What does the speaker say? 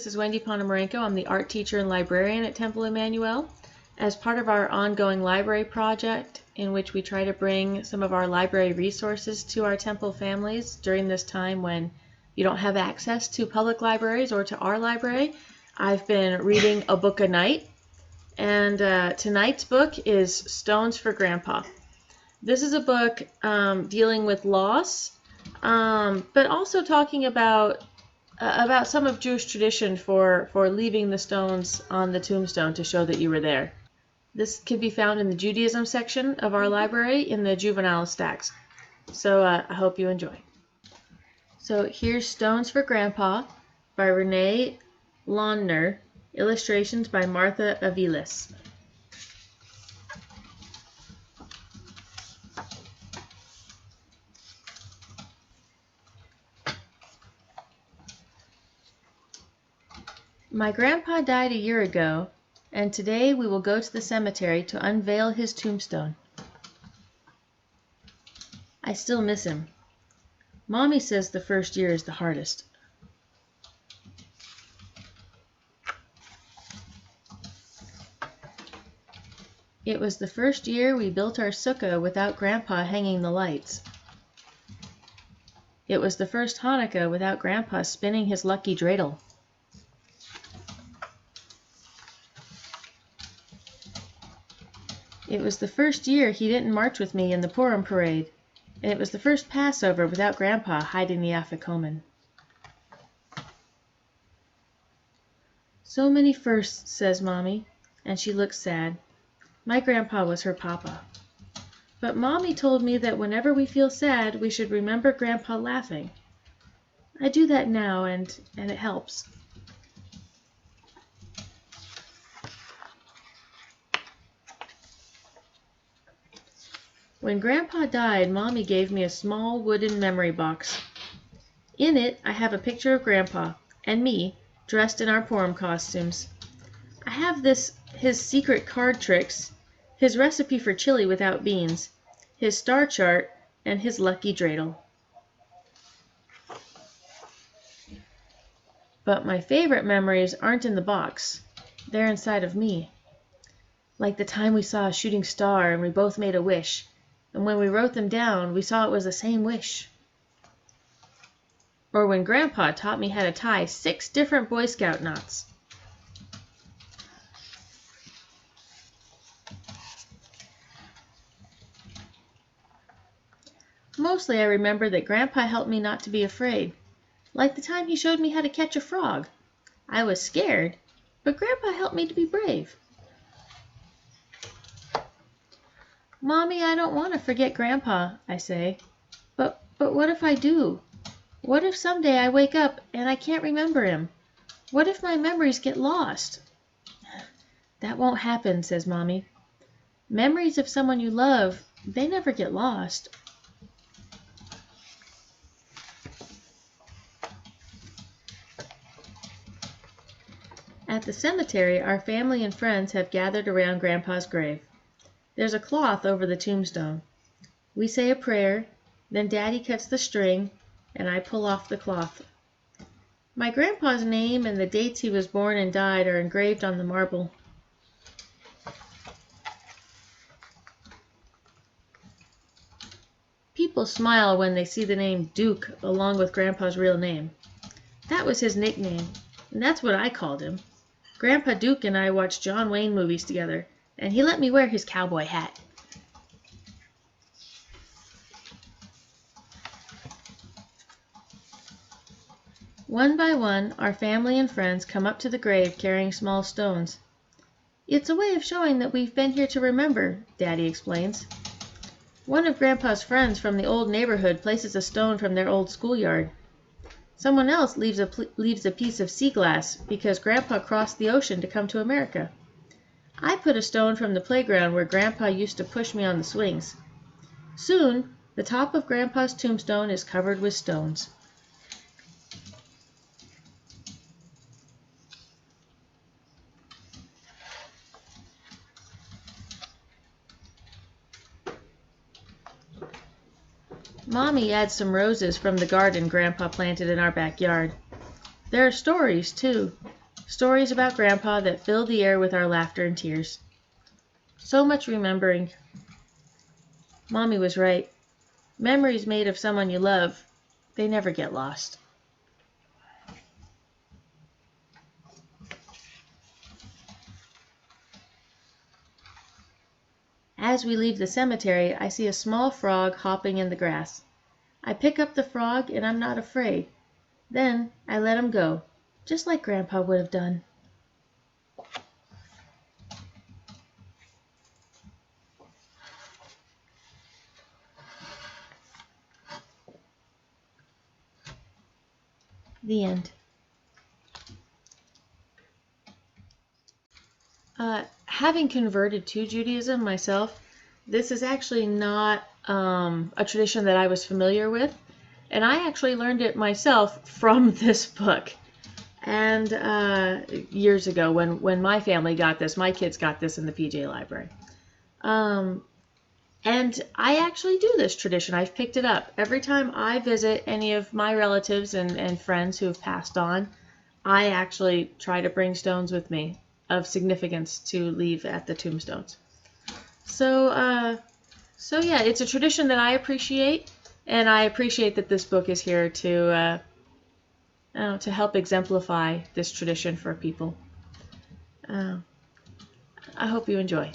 This is Wendy Ponomarenko. I'm the art teacher and librarian at Temple Emanu-El. As part of our ongoing library project, in which we try to bring some of our library resources to our Temple families during this time when you don't have access to public libraries or to our library, I've been reading a book a night. And tonight's book is Stones for Grandpa. This is a book dealing with loss, but also talking about some of Jewish tradition for leaving the stones on the tombstone to show that you were there. This can be found in the Judaism section of our library in the Juvenile stacks. So I hope you enjoy. So here's Stones for Grandpa by Renne Loudner, illustrations by Martha Aviles. My grandpa died a year ago, and today we will go to the cemetery to unveil his tombstone. I still miss him. Mommy says the first year is the hardest. It was the first year we built our sukkah without Grandpa hanging the lights. It was the first Hanukkah without Grandpa spinning his lucky dreidel. It was the first year he didn't march with me in the Purim parade, and it was the first Passover without Grandpa hiding the afikomen. So many firsts, says Mommy, and she looks sad. My grandpa was her papa. But Mommy told me that whenever we feel sad, we should remember Grandpa laughing. I do that now, and it helps. When Grandpa died, Mommy gave me a small wooden memory box. In it, I have a picture of Grandpa and me dressed in our Purim costumes. I have his secret card tricks, his recipe for chili without beans, his star chart, and his lucky dreidel. But my favorite memories aren't in the box. They're inside of me. Like the time we saw a shooting star and we both made a wish. And when we wrote them down, we saw it was the same wish. Or when Grandpa taught me how to tie 6 different Boy Scout knots. Mostly I remember that Grandpa helped me not to be afraid, like the time he showed me how to catch a frog. I was scared, but Grandpa helped me to be brave. Mommy, I don't want to forget Grandpa, I say. But what if I do? What if someday I wake up and I can't remember him? What if my memories get lost? That won't happen, says Mommy. Memories of someone you love, they never get lost. At the cemetery, our family and friends have gathered around Grandpa's grave. There's a cloth over the tombstone. We say a prayer, then Daddy cuts the string, and I pull off the cloth. My grandpa's name and the dates he was born and died are engraved on the marble. People smile when they see the name Duke along with Grandpa's real name. That was his nickname, and that's what I called him. Grandpa Duke and I watched John Wayne movies together, and he let me wear his cowboy hat. One by one, our family and friends come up to the grave carrying small stones. It's a way of showing that we've been here to remember, Daddy explains. One of Grandpa's friends from the old neighborhood places a stone from their old schoolyard. Someone else leaves a piece of sea glass because Grandpa crossed the ocean to come to America. I put a stone from the playground where Grandpa used to push me on the swings. Soon, the top of Grandpa's tombstone is covered with stones. Mommy adds some roses from the garden Grandpa planted in our backyard. There are stories, too. Stories about Grandpa that filled the air with our laughter and tears. So much remembering. Mommy was right. Memories made of someone you love, they never get lost. As we leave the cemetery, I see a small frog hopping in the grass. I pick up the frog and I'm not afraid. Then I let him go, just like Grandpa would have done. The end. Having converted to Judaism myself, this is actually not a tradition that I was familiar with, and I actually learned it myself from this book. And years ago, when my family got this, my kids got this in the PJ library. And I actually do this tradition. I've picked it up. Every time I visit any of my relatives and friends who have passed on, I actually try to bring stones with me of significance to leave at the tombstones. So yeah, it's a tradition that I appreciate, and I appreciate that this book is here to help exemplify this tradition for people. I hope you enjoy.